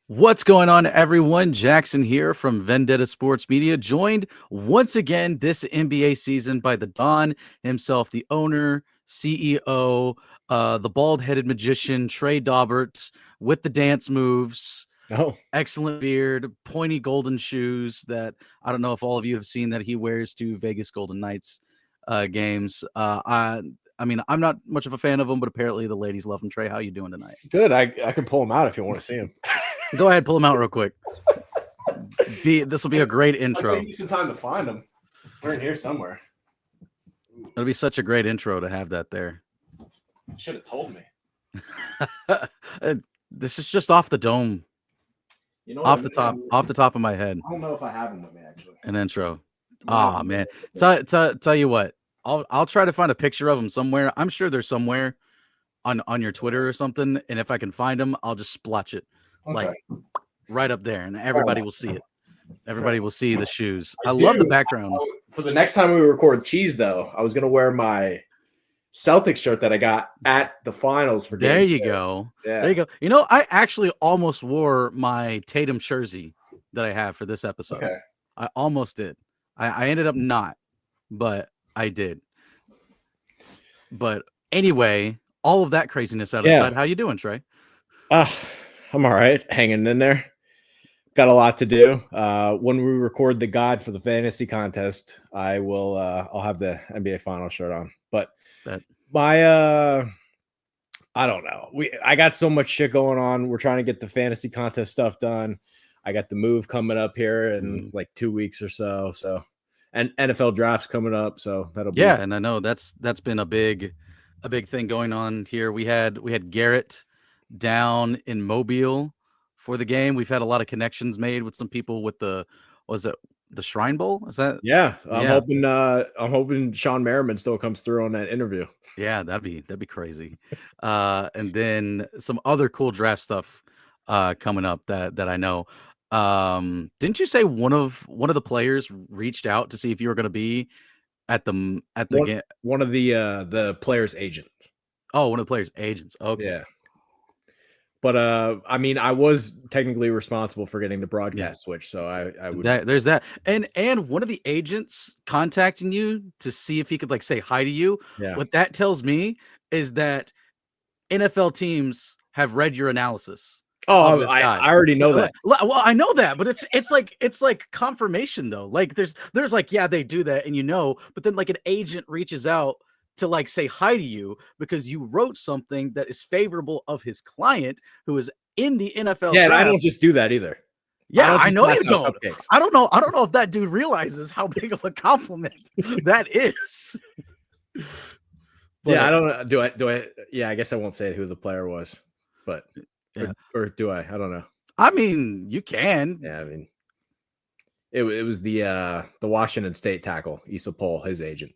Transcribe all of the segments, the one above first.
What's going on, everyone? Jackson here from Vendetta Sports Media, joined once again this NBA season by the Don himself, the owner, CEO, the bald-headed magician, Trey Daubert, with the dance moves, Oh, excellent beard, pointy golden shoes that I don't know if all of you have seen that he wears to Vegas Golden Knights games. I mean, I'm not much of a fan of him, but apparently the ladies love him. Trey, how you doing tonight? good. I can pull him out if you want to see him. Go ahead, pull him out real quick. This will be a great It'll intro. take me some time to find him. We're in here somewhere. It'll be such a great intro to have that there. You should have told me. This is just off the dome, You know off the top of my head. I don't know if I have him with me actually. An intro. Ah, man. Tell you what. I'll try to find a picture of him somewhere. I'm sure there's somewhere on your Twitter or something, and if I can find him, I'll just splotch it like right up there, and everybody will see it. Everybody will see the shoes. I love the background. For the next time we record Cheese, though, I was gonna wear my Celtics shirt that I got at the finals for. There you go. Yeah. There you go. You know, I actually almost wore my Tatum jersey that I have for this episode. Okay. I almost did. I ended up not, but I did. But anyway, all of that craziness out of the side. How you doing, Trey? I'm all right, hanging in there. Got a lot to do. When we record the guide for the fantasy contest, I'll have the NBA final shirt on. But I don't know. I got so much shit going on. We're trying to get the fantasy contest stuff done. I got the move coming up here in like 2 weeks or so. So, and NFL drafts coming up. So that'll be and I know that's been a big thing going on here. We had Garrett down in Mobile for the game. We've had a lot of connections made with some people with the Shrine Bowl. Is that? Yeah. I'm hoping Sean Merriman still comes through on that interview. Yeah, that'd be crazy. And then some other cool draft stuff coming up that I know. Didn't you say one of the players reached out to see if you were going to be at the game? One of the players' agents. Oh, one of the players' agents. Okay. Yeah. But I mean, I was technically responsible for getting the broadcast switch, so I would. There's that, and one of the agents contacting you to see if he could like say hi to you. Yeah. What that tells me is that NFL teams have read your analysis. Oh, I already know that. Well, I know that, but it's like confirmation though. Like there's like, yeah, they do that, and but then like an agent reaches out to like say hi to you because you wrote something that is favorable of his client who is in the NFL. Yeah, and I don't just do that either. Yeah, I know you don't. I don't know if that dude realizes how big of a compliment that is. But, yeah, I don't know. Do I? Yeah, I guess I won't say who the player was, but or do I? I don't know. I mean, you can. Yeah, I mean, it was the Washington State tackle, Issa Pohl, his agent.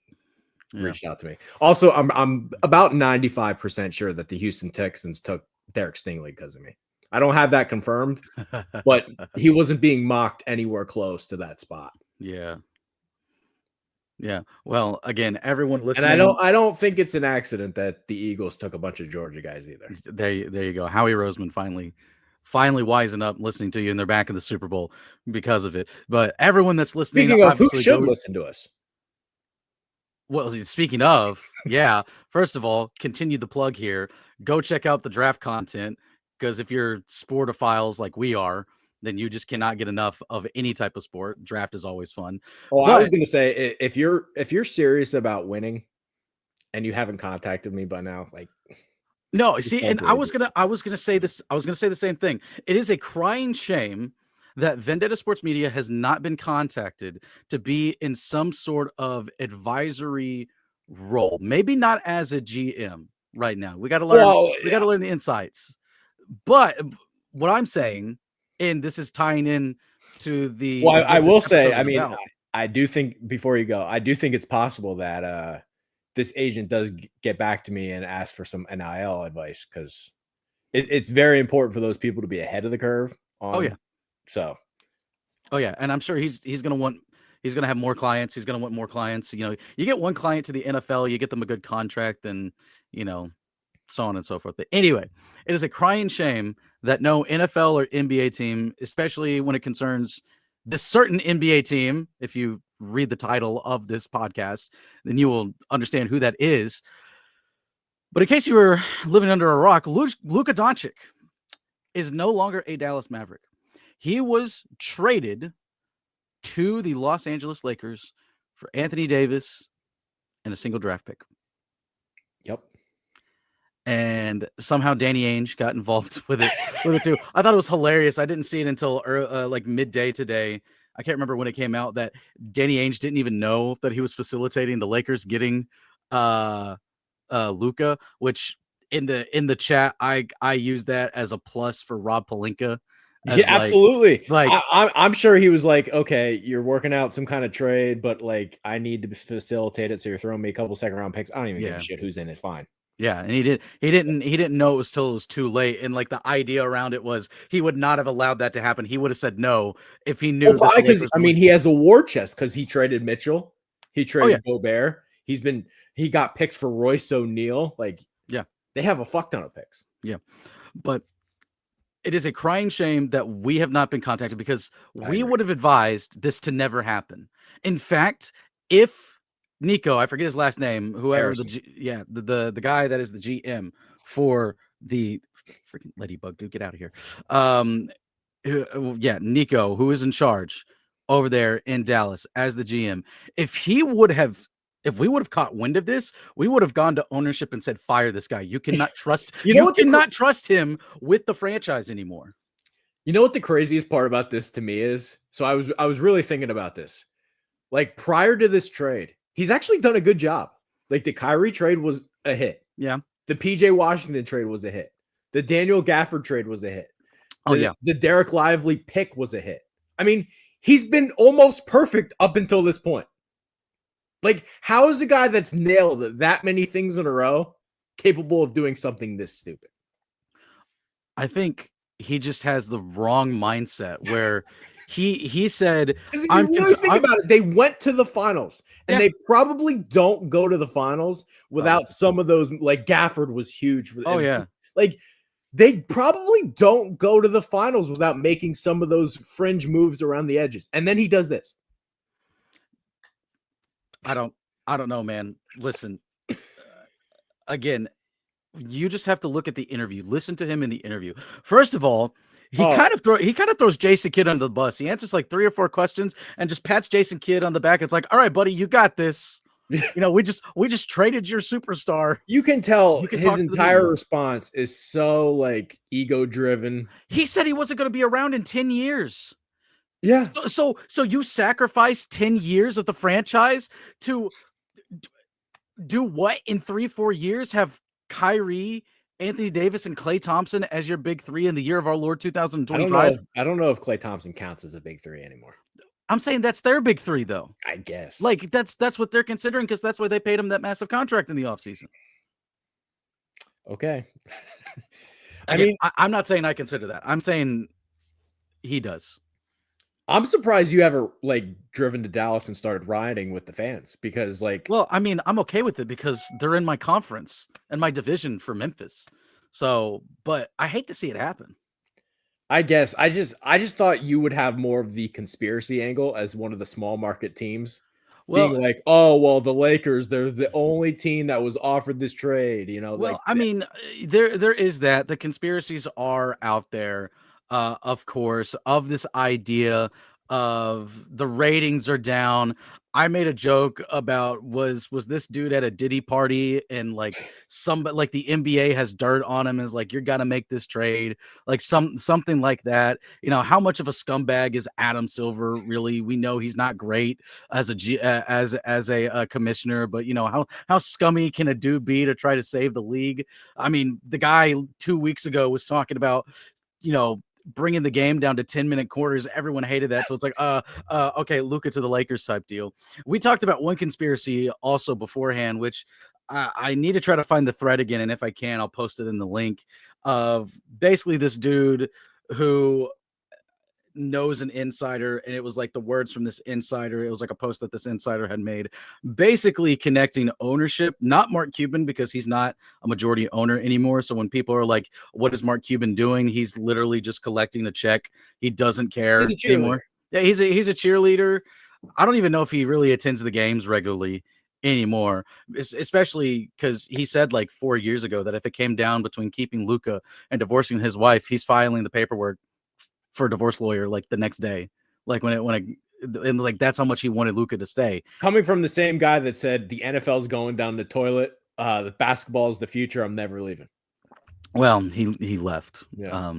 Reached out to me. Also, I'm about 95% sure that the Houston Texans took Derek Stingley because of me. I don't have that confirmed, but he wasn't being mocked anywhere close to that spot. Yeah. Well, again, everyone listening, and I don't think it's an accident that the Eagles took a bunch of Georgia guys either. There you go. Howie Roseman finally wising up, listening to you, and they're back in the Super Bowl because of it. But everyone that's listening, speaking of, who should listen to us? Well, speaking of, yeah, first of all, continue the plug here. Go check out the draft content, because if you're sportophiles like we are, then you just cannot get enough of any type of sport. Draft is always fun. Well, I was going to say, if you're serious about winning and you haven't contacted me by now, like, no, see, and I was gonna say this. I was gonna say the same thing. It is a crying shame that Vendetta Sports Media has not been contacted to be in some sort of advisory role. Maybe not as a GM right now. We got to learn. We got to learn the insights. But what I'm saying, and this is tying in to the. Well, I will say, I mean, I do think, before you go, I do think it's possible that this agent does get back to me and ask for some NIL advice, because it's very important for those people to be ahead of the curve. So, and I'm sure he's gonna have more clients. He's gonna want more clients. You get one client to the NFL, you get them a good contract, then so on and so forth. But anyway, it is a crying shame that no NFL or NBA team, especially when it concerns this certain NBA team, if you read the title of this podcast, then you will understand who that is. But in case you were living under a rock, Luka Doncic is no longer a Dallas Maverick. He was traded to the Los Angeles Lakers for Anthony Davis and a single draft pick. Yep. And somehow Danny Ainge got involved with it too. I thought it was hilarious. I didn't see it until like midday today. I can't remember when it came out that Danny Ainge didn't even know that he was facilitating the Lakers getting Luka, which in the chat I used that as a plus for Rob Pelinka. Yeah, absolutely. I'm sure he was like, okay, you're working out some kind of trade, but like I need to facilitate it, so you're throwing me a couple second round picks. I don't even give a shit who's in it. Fine. Yeah, and he didn't know it was till it was too late. And like the idea around it was he would not have allowed that to happen. He would have said no if he knew. Well, because I mean, he has a war chest because he traded Mitchell, he traded Gobert. He got picks for Royce O'Neal. Like, yeah, they have a fuck ton of picks. Yeah, but it is a crying shame that we have not been contacted because we would have advised this to never happen. In fact, if Nico, I forget his last name, whoever the guy that is the GM for the freaking Ladybug, dude, get out of here. Nico, who is in charge over there in Dallas as the GM. If we would have caught wind of this, we would have gone to ownership and said, fire this guy. You cannot trust you cannot trust him with the franchise anymore. You know what the craziest part about this to me is? So I was really thinking about this. Like prior to this trade, he's actually done a good job. Like the Kyrie trade was a hit. Yeah. The PJ Washington trade was a hit. The Daniel Gafford trade was a hit. The Derek Lively pick was a hit. I mean, he's been almost perfect up until this point. Like, how is a guy that's nailed that many things in a row capable of doing something this stupid? I think he just has the wrong mindset where he said, if you really think about it, they went to the finals and they probably don't go to the finals without some of those. Like Gafford was huge. Like they probably don't go to the finals without making some of those fringe moves around the edges. And then he does this. I don't know, man. Listen, again, you just have to look at the interview. Listen to him in the interview. First of all, he kind of throws Jason Kidd under the bus. He answers like 3 or 4 questions and just pats Jason Kidd on the back. It's like, all right, buddy, you got this. You know, we just traded your superstar. You can tell his entire response is so like ego driven. He said he wasn't going to be around in 10 years. Yeah. So you sacrificed 10 years of the franchise to do what in 3-4 years? Have Kyrie, Anthony Davis, and Klay Thompson as your big 3 in the year of our Lord 2025? I don't know if Klay Thompson counts as a big 3 anymore. I'm saying that's their big 3, though. I guess. Like that's what they're considering because that's why they paid him that massive contract in the offseason. Okay. I'm not saying I consider that. I'm saying he does. I'm surprised you ever like driven to Dallas and started rioting with the fans because well, I mean, I'm okay with it because they're in my conference and my division for Memphis. So, but I hate to see it happen. I guess I just thought you would have more of the conspiracy angle as one of the small market teams. Well, being like, oh, well, the Lakers, they're the only team that was offered this trade, you know. Well, I mean, there is that. The conspiracies are out there. Of course, of this idea of the ratings are down. I made a joke about was this dude at a Diddy party and like the NBA has dirt on him is like you're gonna make this trade like something like that. You know, how much of a scumbag is Adam Silver really? We know he's not great as a commissioner, but you know how scummy can a dude be to try to save the league? I mean, the guy 2 weeks ago was talking about, you know, bringing the game down to 10-minute quarters. Everyone hated that. So it's like, okay, Luka to the Lakers type deal. We talked about one conspiracy also beforehand, which I need to try to find the thread again. And if I can, I'll post it in the link of basically this dude who knows an insider, and it was like the words from this insider. It was like a post that this insider had made, basically connecting ownership, not Mark Cuban, because he's not a majority owner anymore. So when people are like, what is Mark Cuban doing? He's literally just collecting a check. He doesn't care anymore. Yeah, he's a cheerleader. I don't even know if he really attends the games regularly anymore, especially because he said like 4 years ago that if it came down between keeping Luka and divorcing his wife, he's filing the paperwork for a divorce lawyer like the next day. Like and like that's how much he wanted Luka to stay. Coming from the same guy that said the NFL's going down the toilet, the basketball is the future, I'm never leaving. Well, he left. Yeah.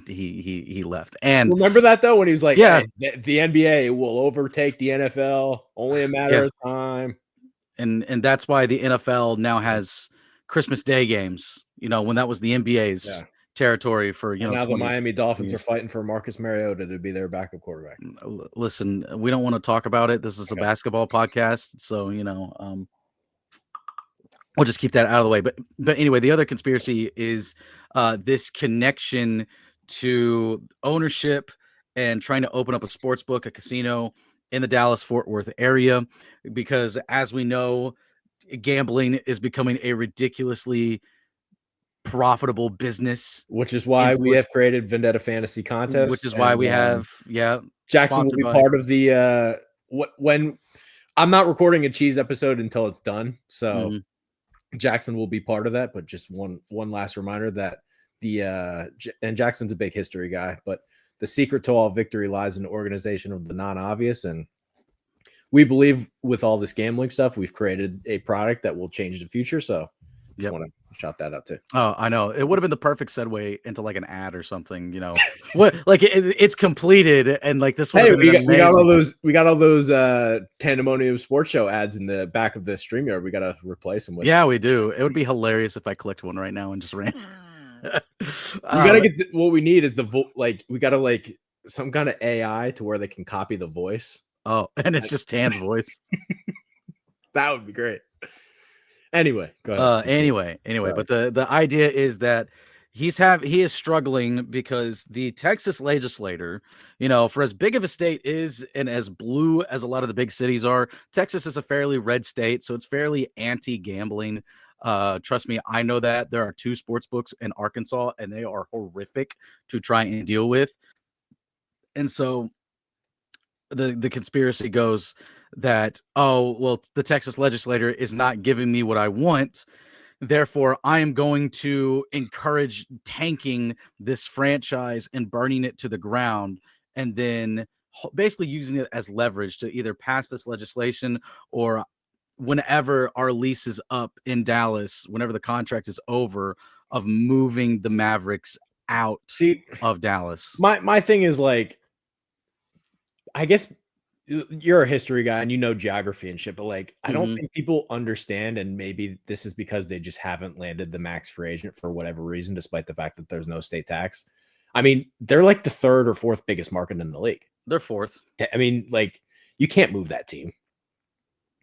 He left. And remember that though, when he was like, yeah, hey, the NBA will overtake the NFL, only a matter of time. And that's why the NFL now has Christmas Day games, when that was the NBA's territory for, now the Miami Dolphins are fighting for Marcus Mariota to be their backup quarterback. Listen, we don't want to talk about it. This is a basketball podcast. So, we'll just keep that out of the way. But anyway, the other conspiracy is this connection to ownership and trying to open up a sports book, a casino in the Dallas-Fort Worth area, because as we know, gambling is becoming a ridiculously profitable business, which is why we have created Vendetta Fantasy Contest, which is why we have Jackson will be part of the when I'm not recording a cheese episode until it's done, so Jackson will be part of that. But just one last reminder that and Jackson's a big history guy, but the secret to all victory lies in the organization of the non-obvious. And we believe with all this gambling stuff, we've created a product that will change the future. So just want to shout that out too. Oh, I know. It would have been the perfect segue into like an ad or something, what, like it's completed. And like this one, we got all those Tandemonium Sports Show ads in the back of the StreamYard. We got to replace them with. Yeah, we do. It would be hilarious if I clicked one right now and just ran. We gotta get what we need is we gotta some kind of AI to where they can copy the voice. Oh, and it's just Tan's voice. That would be great. Anyway, go ahead. Anyway, but the idea is that he is struggling because the Texas legislator, for as big of a state is and as blue as a lot of the big cities are, Texas is a fairly red state, so it's fairly anti-gambling. Trust me, I know that there are 2 sports books in Arkansas and they are horrific to try and deal with. And so the conspiracy goes that, the Texas legislator is not giving me what I want. Therefore, I am going to encourage tanking this franchise and burning it to the ground, and then basically using it as leverage to either pass this legislation or whenever our lease is up in Dallas, whenever the contract is over, of moving the Mavericks out of Dallas. My thing is I guess you're a history guy and geography and shit, but I don't think people understand, and maybe this is because they just haven't landed the max free agent for whatever reason, despite the fact that there's no state tax. I mean, they're like the 3rd or 4th biggest market in the league. They're 4th. I mean, you can't move that team.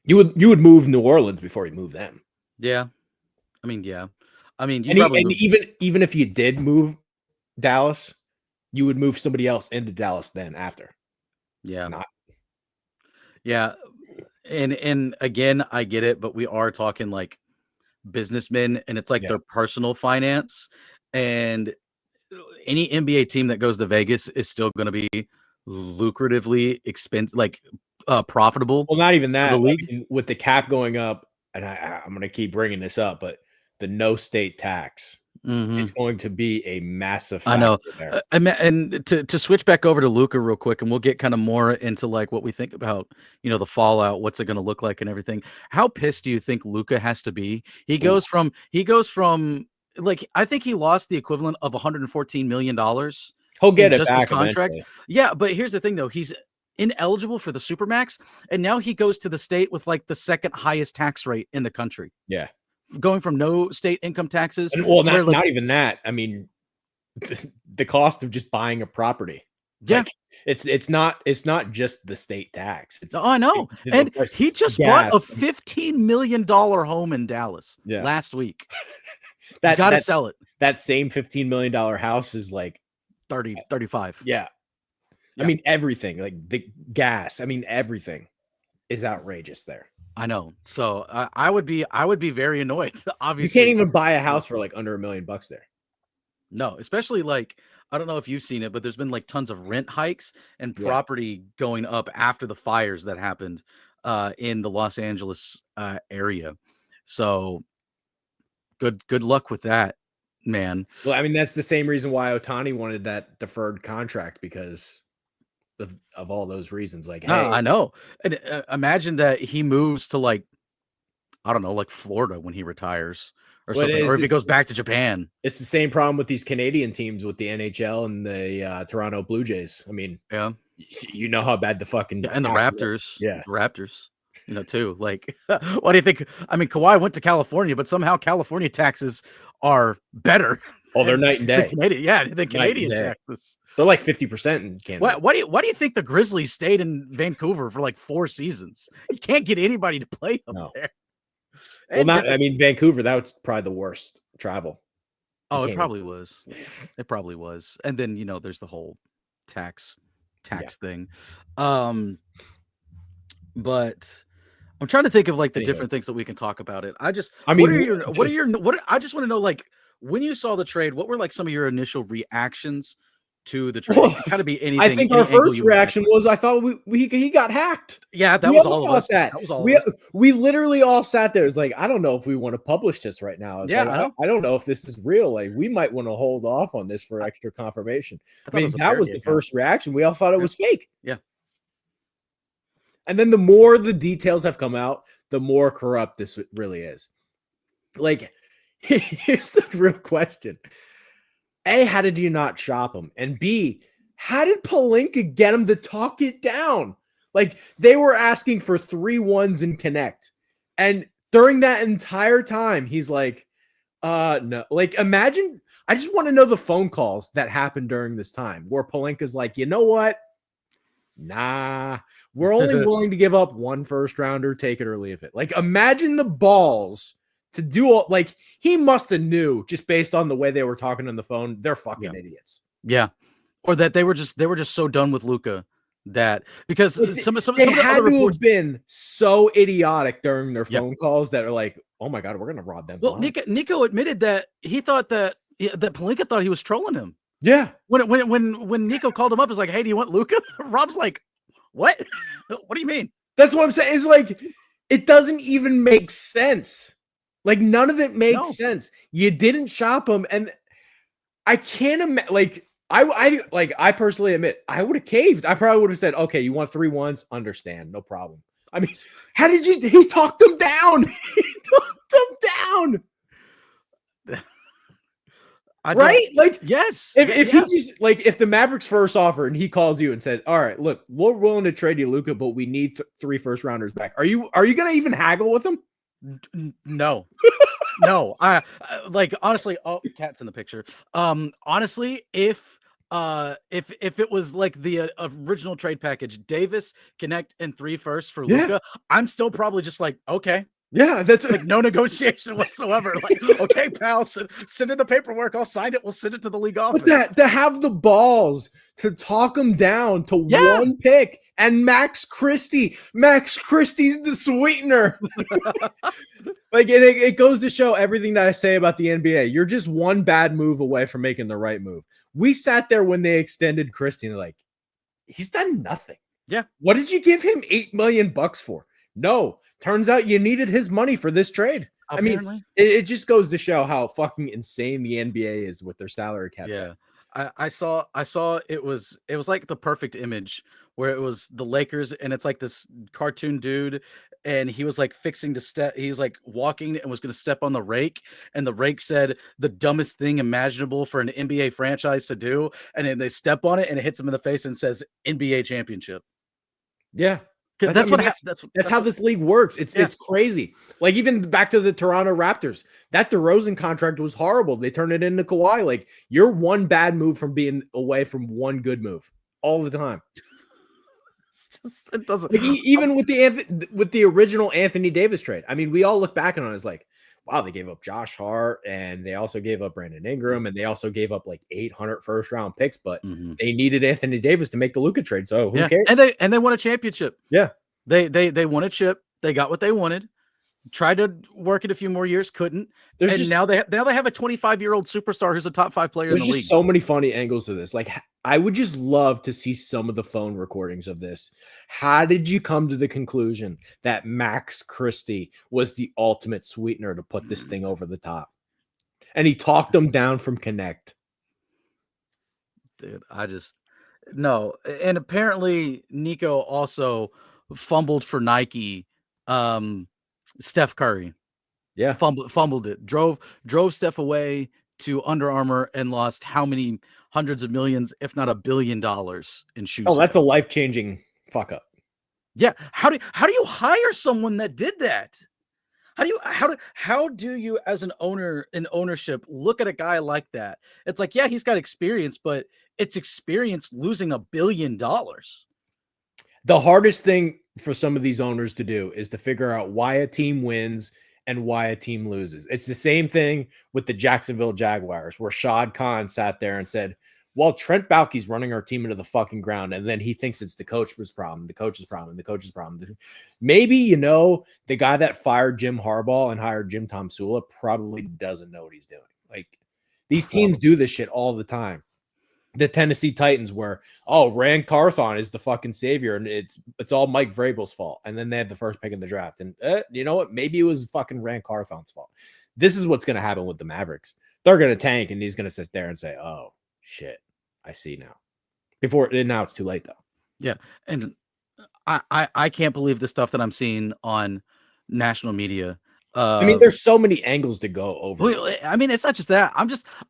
You would move New Orleans before you move them. Yeah. I mean, even if you did move Dallas, you would move somebody else into Dallas then after. Yeah. Yeah. And again, I get it, but we are talking like businessmen, and it's like their personal finance, and any NBA team that goes to Vegas is still going to be lucratively expensive, profitable. Well, not even that. The league with the cap going up, and I'm going to keep bringing this up, but the no state tax, it's going to be a massive factor. I know. And to switch back over to Luka real quick, and we'll get kind of more into what we think about, the fallout, what's it going to look like and everything. How pissed do you think Luka has to be? He goes from I think he lost the equivalent of $114 million. He'll get it back contract. Eventually. Yeah, but here's the thing though. He's ineligible for the Supermax, and now he goes to the state with the 2nd highest tax rate in the country. Yeah. Going from no state income taxes. Not even that. I mean, the cost of just buying a property. Yeah. It's not just the state tax. I know. And he just bought a $15 million home in Dallas last week. Gotta sell it. That same $15 million house is 35. Yeah. I mean, everything, like the gas. I mean, everything is outrageous there. I know. So I would be very annoyed. Obviously, you can't even buy a house for like under $1 million there. No, especially like I don't know if you've seen it, but there's been like tons of rent hikes and property going up after the fires that happened in the Los Angeles area. So good luck with that, man. Well, I mean, that's the same reason why Ohtani wanted that deferred contract because of all those reasons. Like, hey, I know. And imagine that he moves to like, I don't know, like Florida when he retires or something, or if he goes back to Japan. It's the same problem with these Canadian teams with the NHL and the Toronto Blue Jays. I mean, you know how bad the fucking and the Raptors, the Raptors, you know, too. Like, what do you think? I mean, Kawhi went to California, but somehow California taxes are better. Oh, they're night and day. The Canadian taxes. They're like 50% in Canada. Why do you think the Grizzlies stayed in Vancouver for like 4 seasons? You can't get anybody to play up there. Well, I mean, Vancouver, that was probably the worst travel. Oh, it probably was. It probably was. And then, you know, there's the whole tax thing. But I'm trying to think of like the different things that we can talk about it. I just want to know, like, when you saw the trade, what were like some of your initial reactions to the trade? It kind of be anything. I think our first reaction was I thought he got hacked. Yeah, that was all of us. That was all. We literally all sat there. It's like, I don't know if we want to publish this right now. I don't know if this is real. Like, we might want to hold off on this for extra confirmation. I mean, that was the first reaction. We all thought it was fake. Yeah. And then the more the details have come out, the more corrupt this really is. Like, here's the real question. A, how did you not shop him? And B, how did Pelinka get him to talk it down? Like, they were asking for 3 1s in Connect. And during that entire time, he's like, no. Like, imagine, I just want to know the phone calls that happened during this time where Pelinka's like, you know what? Nah, we're only willing to give up 1 first rounder, take it or leave it. Like, imagine the balls to do all, like, he must have knew just based on the way they were talking on the phone. They're fucking idiots. Yeah. Or that they were just so done with Luka that because some of they the had other to reports have been so idiotic during their phone calls that are like, oh my God, we're gonna rob them. Well, Nico admitted that he thought that Pelinka thought he was trolling him. Yeah. When Nico called him up, it's like, hey, do you want Luka? Rob's like, what? What do you mean? That's what I'm saying. It's like, it doesn't even make sense. Like, none of it makes sense. You didn't shop him, and I can't imagine. Like, I personally admit I would have caved. I probably would have said, "Okay, you want 3 1s? Understand, no problem." I mean, how did you? He talked them down. He talked them down. Right? Like, yes. If he just, like, if the Mavericks first offer and he calls you and said, "All right, look, we're willing to trade you Luka, but we need 3 first rounders back," are you gonna even haggle with him? No. No, I like, honestly. Oh, cat's in the picture. Honestly, if it was like the original trade package, Davis, Connect, and 3 firsts for Luka, I'm still probably just like, okay. Yeah, that's like no negotiation whatsoever. Like, okay, pal, send in the papaperwork. I'll sign it. We'll send it to the league office. But to have the balls to talk him down to 1 pick and Max Christie's the sweetener. Like, it goes to show everything that I say about the NBA. You're just 1 bad move away from making the right move. We sat there when they extended Christie and like, he's done nothing. Yeah. What did you give him $8 million for? No. Turns out you needed his money for this trade. Apparently. I mean, it just goes to show how fucking insane the NBA is with their salary cap. Yeah. I saw it was like the perfect image where it was the Lakers and it's like this cartoon dude and he was like fixing to step. He's like walking and was going to step on the rake, and the rake said the dumbest thing imaginable for an NBA franchise to do, and then they step on it and it hits him in the face and says NBA championship. Yeah. That's how this league works. It's crazy. Like, even back to the Toronto Raptors, that DeRozan contract was horrible. They turned it into Kawhi. Like, you're 1 bad move from being away from 1 good move all the time. It doesn't. Like, even with the original Anthony Davis trade. I mean, we all look back on it as like, wow, they gave up Josh Hart and they also gave up Brandon Ingram and they also gave up like 800 first round picks, but they needed Anthony Davis to make the Luka trade. So who cares? And they won a championship. Yeah. They won a chip. They got what they wanted. Tried to work it a few more years, couldn't. Now they have a 25-year-old superstar who's a top 5 player in the league. There's just so many funny angles to this. Like, I would just love to see some of the phone recordings of this. How did you come to the conclusion that Max Christie was the ultimate sweetener to put this thing over the top? And he talked them down from Connect. Dude, no. And apparently Nico also fumbled for Nike. Steph Curry. Yeah. Fumbled it. Drove Steph away to Under Armour and lost how many hundreds of millions, if not $1 billion in shoes. Oh, that's a life-changing fuck up. Yeah. How do you hire someone that did that? How do you as an owner in ownership look at a guy like that? It's like, yeah, he's got experience, but it's experience losing $1 billion. The hardest thing for some of these owners to do is to figure out why a team wins and why a team loses. It's the same thing with the Jacksonville Jaguars, where Shad Khan sat there and said, well, Trent Baalke's running our team into the fucking ground. And then he thinks it's the coach's problem, the coach's problem, the coach's problem. Maybe, the guy that fired Jim Harbaugh and hired Jim Tomsula probably doesn't know what he's doing. Like, these teams do this shit all the time. The Tennessee Titans where, Rand Carthon is the fucking savior and it's all Mike Vrabel's fault. And then they had the first pick in the draft. And you know what? Maybe it was fucking Rand Carthon's fault. This is what's going to happen with the Mavericks. They're going to tank and he's going to sit there and say, oh, shit, I see now. Now it's too late, though. Yeah. And I can't believe the stuff that I'm seeing on national media. There's so many angles to go over. It's not just that.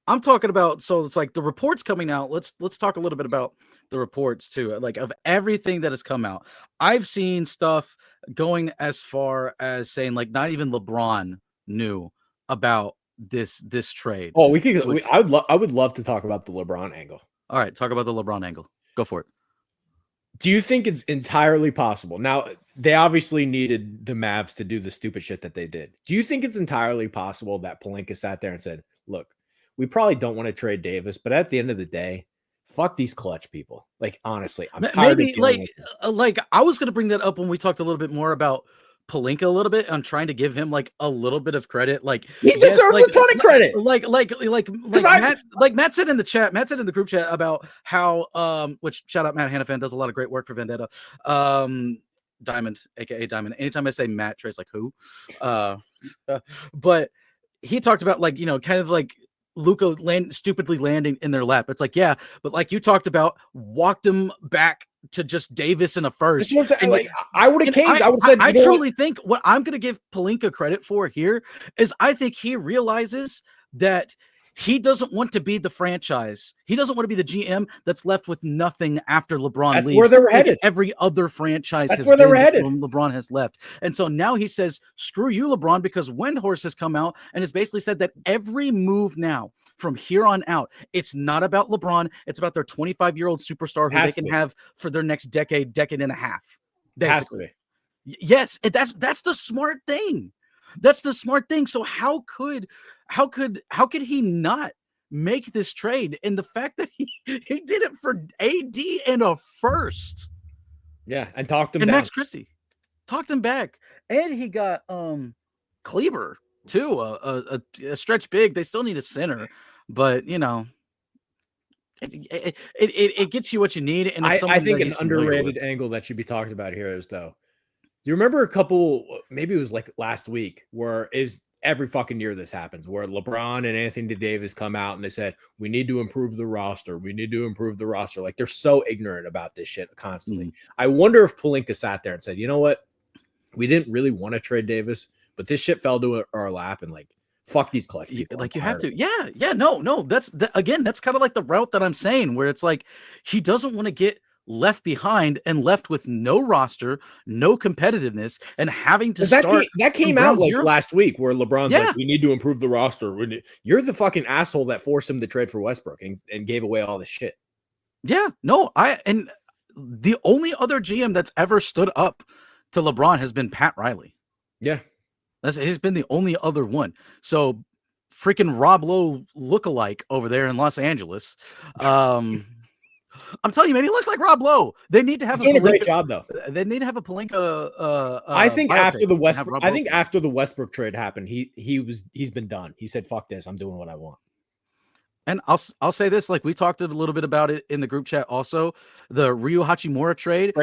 I'm talking about, so it's like the reports coming out. Let's talk a little bit about the reports too. Like, of everything that has come out, I've seen stuff going as far as saying like not even LeBron knew about this trade. Oh, I would love to talk about the LeBron angle. All right, talk about the LeBron angle. Go for it. Do you think it's entirely possible? Now, they obviously needed the Mavs to do the stupid shit that they did. Do you think it's entirely possible that Pelinka sat there and said, look, we probably don't want to trade Davis, but at the end of the day, fuck these clutch people. Like, honestly, I'm tired of like I was going to bring that up when we talked a little bit more about Pelinka a little bit. I'm trying to give him like a little bit of credit. Like, he deserves a ton of credit. Matt said in the chat, Matt said in the group chat about how which shout out Matt Hannafan, does a lot of great work for Vendetta. Diamond, aka Diamond. Anytime I say Matt, Trey's like, who? But he talked about like, kind of like Luka stupidly landing in their lap. It's like, yeah, but like you talked about, walked him back to just Davis in a first. And like, I would have caved. I would have said, I truly think what I'm going to give Pelinka credit for here is I think he realizes that he doesn't want to be the franchise. He doesn't want to be the GM that's left with nothing after LeBron leaves. That's where they were headed. Every other franchise that's where they were headed when LeBron has left. And so now he says, screw you, LeBron, because Windhorse has come out and has basically said that every move now from here on out, it's not about LeBron. It's about their 25-year-old superstar who they can have for their next decade and a half. Basically. Yes, that's the smart thing. That's the smart thing. So how could he not make this trade? And the fact that he did it for AD and a first. Yeah, and talked him down. Max Christie talked him back. And he got Kleber too, a stretch big. They still need a center, but it gets you what you need. And I think an underrated angle that should be talked about here is, though, you remember a couple, maybe it was like last week, where is every fucking year this happens, where LeBron and Anthony Davis come out and they said, we need to improve the roster. We need to improve the roster. Like, they're so ignorant about this shit constantly. I wonder if Pelinka sat there and said, you know what? We didn't really want to trade Davis, but this shit fell to our lap, and like, fuck these clutch people. Like, you have to. Yeah. No. That's kind of like the route that I'm saying, where it's like, he doesn't want to get left behind and left with no roster, no competitiveness, and having to start. That came out like last week, where LeBron's like, we need to improve the roster. You're the fucking asshole that forced him to trade for Westbrook and gave away all this shit. Yeah, no, and the only other GM that's ever stood up to LeBron has been Pat Riley. Yeah. He's been the only other one. So freaking Rob Lowe lookalike over there in Los Angeles. I'm telling you, man, he looks like Rob Lowe. They need to have He's doing a great job, though. They need to have a Pelinka. I think after the Westbrook. after the Westbrook trade happened, he's been done. He said, "Fuck this, I'm doing what I want." And I'll say this, like we talked a little bit about it in the group chat. Also, the Ryu Hachimura trade,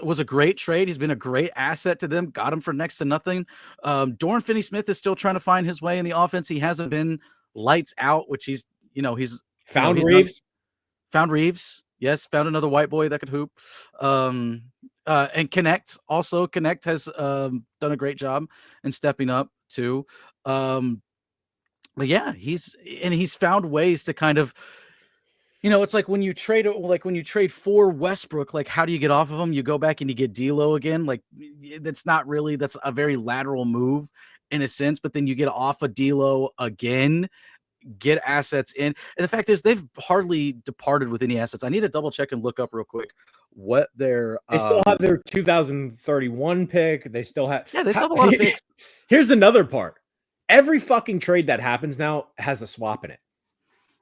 was a great trade. He's been a great asset to them. Got him for next to nothing. Dorian Finney-Smith is still trying to find his way in the offense. He hasn't been lights out, which he's found Reeves. Found Reeves. Yes, found another white boy that could hoop. And Connect has done a great job in stepping up too. But yeah, he's found ways to kind of, it's like when you trade for Westbrook, like how do you get off of him? You go back and you get D'Lo again. Like that's a very lateral move in a sense, but then you get off of D'Lo again, get assets in. And the fact is they've hardly departed with any assets. I need to double check and look up real quick what they still have their 2031 pick. They still have a lot of picks. Here's another part. Every fucking trade that happens now has a swap in it.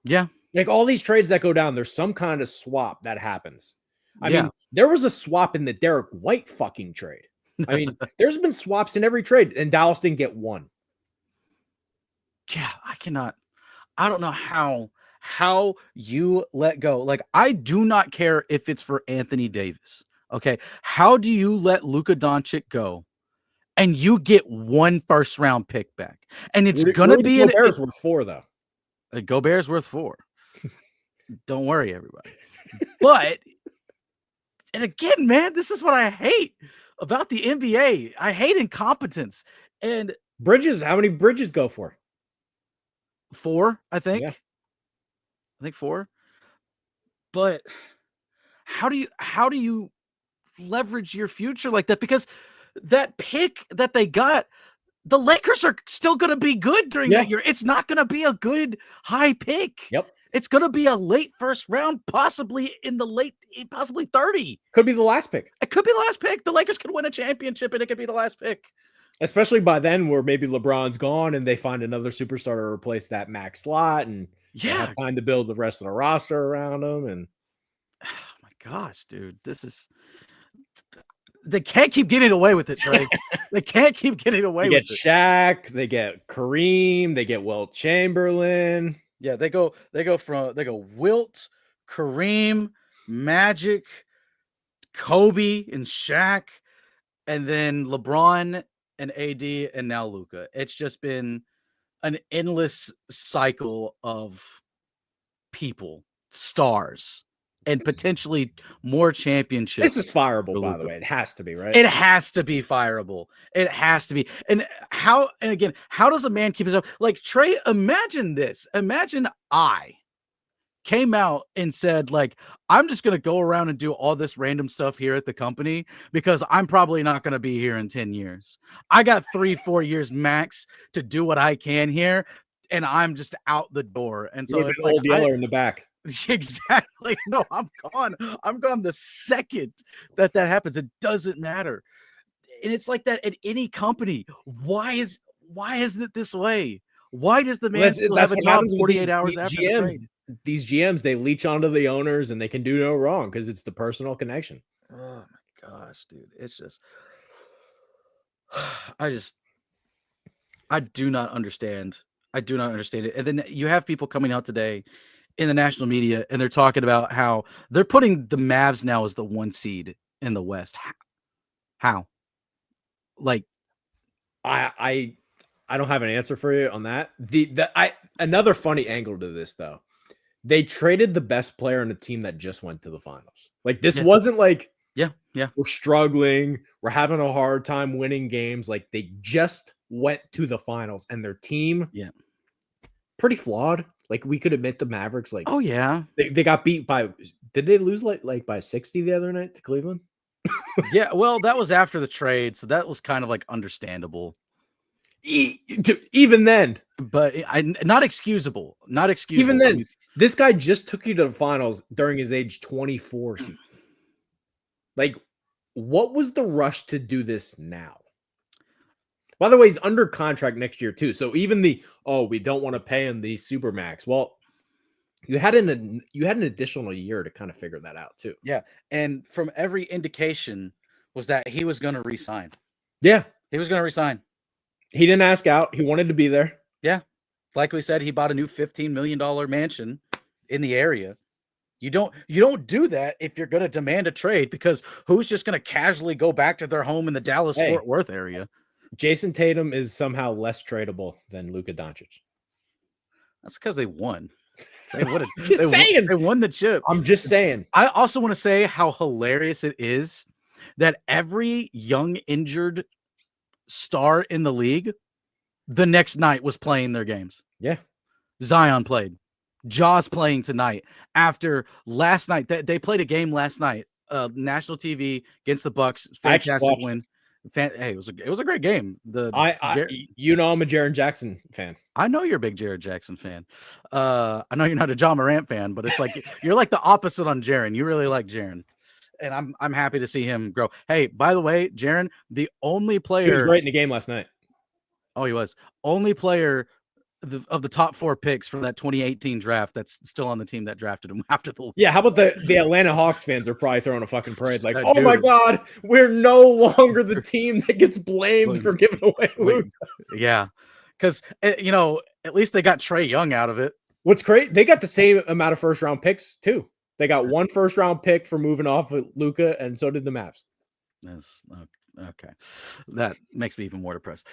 Yeah. Like all these trades that go down, there's some kind of swap that happens. I mean, there was a swap in the Derek White fucking trade. I mean, there's been swaps in every trade, and Dallas didn't get one. Yeah, I don't know how you let go. Like, I do not care if it's for Anthony Davis. Okay. How do you let Luka Doncic go? And you get 1 first-round pick back, and it's gonna be Gobert's worth 4 though. Gobert's worth 4. Don't worry, everybody. But and again, man, this is what I hate about the NBA. I hate incompetence and Bridges. How many Bridges go for? 4, I think. Yeah. I think 4. But how do you leverage your future like that? Because that pick that they got, the Lakers are still going to be good during that year. It's not going to be a good high pick. Yep. It's going to be a late first round, possibly 30. Could be the last pick. It could be the last pick. The Lakers could win a championship and it could be the last pick. Especially by then where maybe LeBron's gone and they find another superstar to replace that max slot and they have time to build the rest of the roster around them. And oh my gosh, dude, they can't keep getting away with it, Trey. They can't keep getting away with it. They get Shaq, they get Kareem, they get Wilt Chamberlain. Yeah, they go Wilt, Kareem, Magic, Kobe, and Shaq, and then LeBron and AD, and now Luka. It's just been an endless cycle of people, stars, and potentially more championships. This is fireable, by the way. It has to be, right? It has to be fireable. It has to be. And again, how does a man keep himself? Like, Trey, imagine this. Imagine I came out and said, like, I'm just going to go around and do all this random stuff here at the company because I'm probably not going to be here in 10 years. I got 3-4 years max to do what I can here, and I'm just out the door. And so it's like, old Yeller in the back. Exactly. No, I'm gone. I'm gone the second that happens. It doesn't matter. And it's like that at any company. Why is it this way? Why does the man still have a job 48 hours after the trade? These GMs, they leech onto the owners and they can do no wrong because it's the personal connection. Oh my gosh, dude. It's just I do not understand. I do not understand it. And then you have people coming out today in the national media, and they're talking about how they're putting the Mavs now as the 1 seed in the West. How? Like, I don't have an answer for you on that. Another funny angle to this though. They traded the best player on the team that just went to the finals. Like this wasn't like, we're struggling, we're having a hard time winning games. Like they just went to the finals, and their team, pretty flawed. Like we could admit the Mavericks, like, oh yeah, they got beat by. Did they lose like by 60 the other night to Cleveland? Yeah, well, that was after the trade, so that was kind of like understandable. Even then, but not excusable. Not excusable. Even then, this guy just took you to the finals during his age 24 season. Like, what was the rush to do this now? By the way, he's under contract next year too. So even we don't want to pay him the supermax. Well, you had an additional year to kind of figure that out too. Yeah, and from every indication was that he was going to resign. Yeah, he was going to resign. He didn't ask out. He wanted to be there. Yeah, like we said, he bought a new $15 million mansion in the area. You don't do that if you're going to demand a trade, because who's just going to casually go back to their home in the Dallas-Fort Worth area? Jason Tatum is somehow less tradable than Luka Doncic. That's because they won. They would have. They won the chip. I'm just saying. I also want to say how hilarious it is that every young injured star in the league the next night was playing their games. Yeah. Zion played. Ja's playing tonight. After last night, they played a game last night. National TV against the Bucks. Fantastic win. Hey, it was a great game. I'm a Jaren Jackson fan. I know you're a big Jaren Jackson fan. I know you're not a Ja Morant fan, but it's like you're like the opposite on Jaren. You really like Jaren, and I'm happy to see him grow. Hey, by the way, Jaren, the only player, he was great in the game last night. Oh, he was only player of the top 4 picks from that 2018 draft that's still on the team that drafted him after the. Yeah, how about the Atlanta Hawks fans are probably throwing a fucking parade like, oh my God, we're no longer the team that gets blamed for giving away Luka. Yeah, because at least they got Trey Young out of it. What's great, they got the same amount of first round picks too. They got one first round pick for moving off with Luka, and so did the Mavs. That's okay. That makes me even more depressed.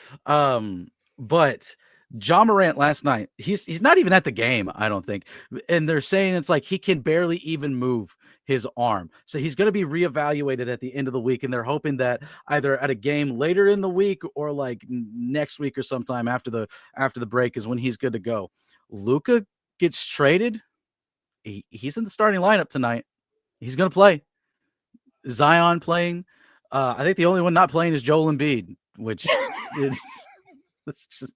But Ja Morant last night, he's not even at the game, I don't think. And they're saying it's like he can barely even move his arm. So he's going to be reevaluated at the end of the week. And they're hoping that either at a game later in the week or like next week or sometime after the break is when he's good to go. Luka gets traded. He's in the starting lineup tonight. He's going to play. Zion playing. I think the only one not playing is Joel Embiid, which is just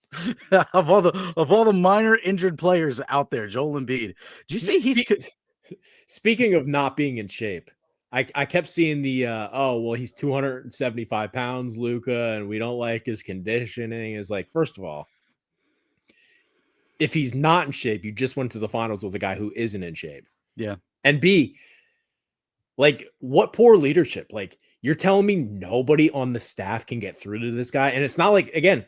of all the minor injured players out there, Joel Embiid. Do you see speaking of not being in shape? I kept seeing the he's 275 pounds, Luka, and we don't like his conditioning. Is like, first of all, if he's not in shape, you just went to the finals with a guy who isn't in shape. Yeah. And B, like, what poor leadership. Like, you're telling me nobody on the staff can get through to this guy? And it's not like, again,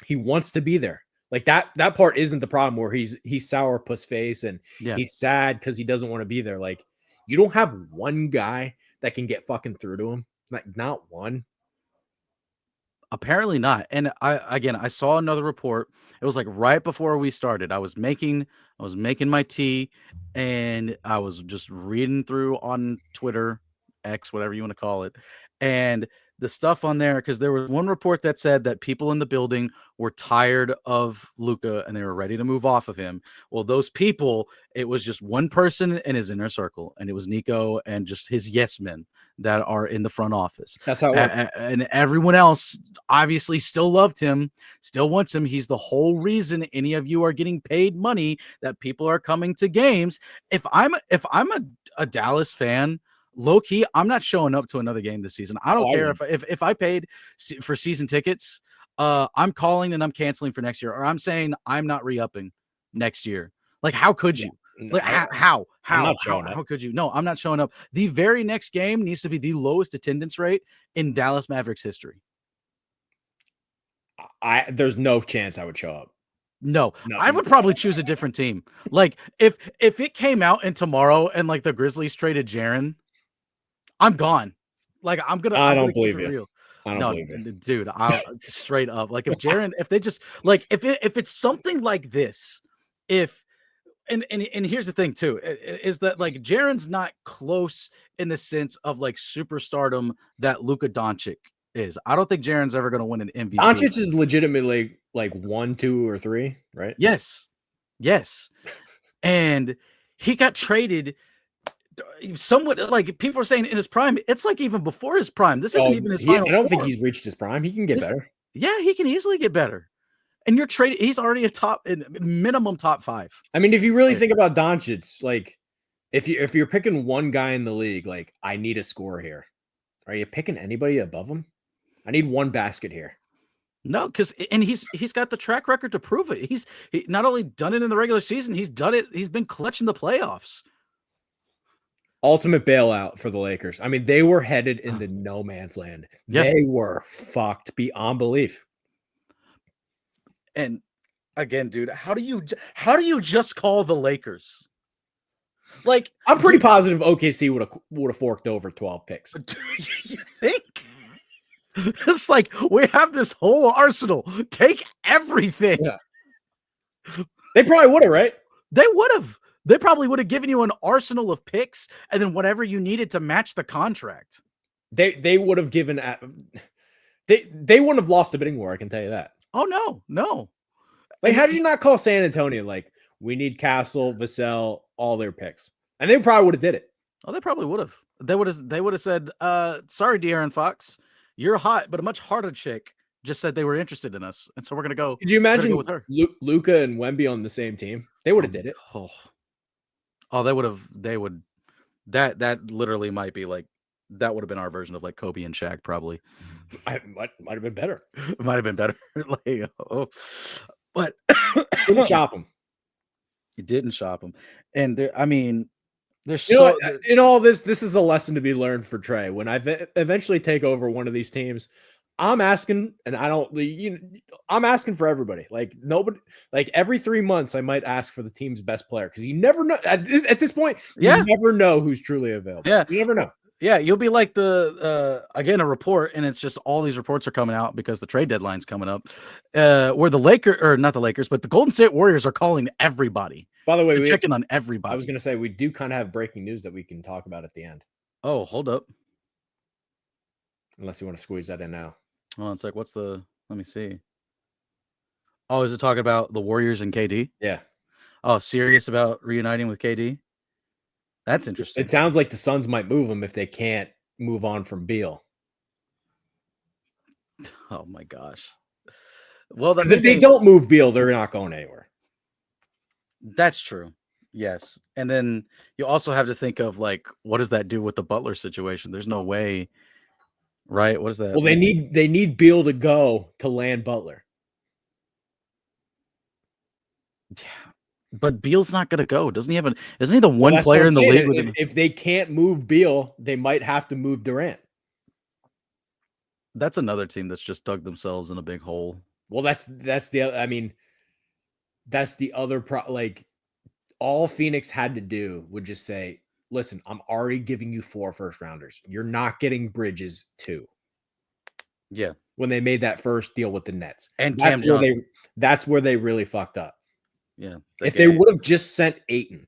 he wants to be there. Like that part isn't the problem where he's sourpuss face and he's sad because he doesn't want to be there. Like, you don't have one guy that can get fucking through to him. Like, not one. Apparently not. And I saw another report. It was like right before we started. I was making my tea and I was just reading through on Twitter, X, whatever you want to call it. And the stuff on there, because there was one report that said that people in the building were tired of Luka and they were ready to move off of him. Well, those people, it was just one person in his inner circle, and it was Nico and just his yes men that are in the front office. That's how it works. And everyone else obviously still loved him, still wants him. He's the whole reason any of you are getting paid money, that people are coming to games. If I'm a Dallas fan, low key, I'm not showing up to another game this season. I don't care if I paid for season tickets. I'm calling and I'm canceling for next year, or I'm saying I'm not re-upping next year. Like, how could you? Like, how could you? No, I'm not showing up. The very next game needs to be the lowest attendance rate in Dallas Mavericks history. There's no chance I would show up. No, I would probably choose a different team. Like, if it came out and tomorrow and like the Grizzlies traded Jaren, I'm gone. Like, I don't believe you. I don't believe you, dude. I'll straight up. Like, if Jaren, if they just like, if it's something like this, and here's the thing too, is that like Jaren's not close in the sense of like superstardom that Luka Doncic is. I don't think Jaren's ever going to win an MVP. Doncic is legitimately like 1, 2, or 3, right? Yes. And he got traded somewhat, like people are saying in his prime. It's like even before his prime. This isn't even his final. I don't think he's reached his prime. He can get better. Yeah, he can easily get better. And you're trading. He's already a minimum top 5. I mean, if you really think about Doncic, like if you're picking one guy in the league, like, I need a score here. Are you picking anybody above him? I need one basket here. No, because he's got the track record to prove it. He not only done it in the regular season, he's done it. He's been clutching the playoffs. Ultimate bailout for the Lakers. I mean, they were headed into no man's land. Yeah. They were fucked beyond belief. And again, dude, how do you just call the Lakers? Like, I'm pretty positive OKC would have forked over 12 picks. Do you think? It's like, we have this whole arsenal. Take everything. Yeah. They probably would have, right? They would have. They probably would have given you an arsenal of picks and then whatever you needed to match the contract. They would have given they wouldn't have lost the bidding war, I can tell you that. Oh no. Like, how did you not call San Antonio like, we need Castle, Vassell, all their picks? And they probably would have did it. Oh, they probably would have. They would have said, sorry, De'Aaron Fox. You're hot, but a much harder chick just said they were interested in us, and so we're gonna go. Could you imagine go with her? Luka and Wemby on the same team? They would have did it. They would have. They would. That literally might be like, that would have been our version of like Kobe and Shaq, probably. Might have been better. It might have been better. Like, but didn't shop them. You didn't shop them, and there. I mean, there's in all this. This is a lesson to be learned for Trey. When I eventually take over one of these teams, I'm asking, and I'm asking for everybody. Like, nobody, like every 3 months, I might ask for the team's best player, because you never know at this point. You never know who's truly available. Yeah, you never know. Yeah, you'll be like again, a report, and it's just all these reports are coming out because the trade deadline's coming up. Where the Lakers, or not the Lakers, but the Golden State Warriors are calling everybody. By the way, we checking on everybody. I was going to say, we do kind of have breaking news that we can talk about at the end. Oh, hold up. Unless you want to squeeze that in now. Hold on a sec. Let me see. Oh, is it talking about the Warriors and KD? Yeah. Oh, serious about reuniting with KD? That's interesting. It sounds like the Suns might move him if they can't move on from Beal. Oh my gosh. Well, because if they don't move Beal, they're not going anywhere. That's true. Yes. And then you also have to think of, like, what does that do with the Butler situation? There's no way, right? What is that? Well, they need Beal to go to land Butler. Yeah. But Beal's not going to go. Isn't he the one player in the league with him? If they can't move Beal, they might have to move Durant. That's another team that's just dug themselves in a big hole. Well, that's the other like, all Phoenix had to do would just say, listen, I'm already giving you 4 first-rounders. You're not getting Bridges 2. Yeah. When they made that first deal with the Nets. And that's where they really fucked up. Yeah. If they would have just sent Ayton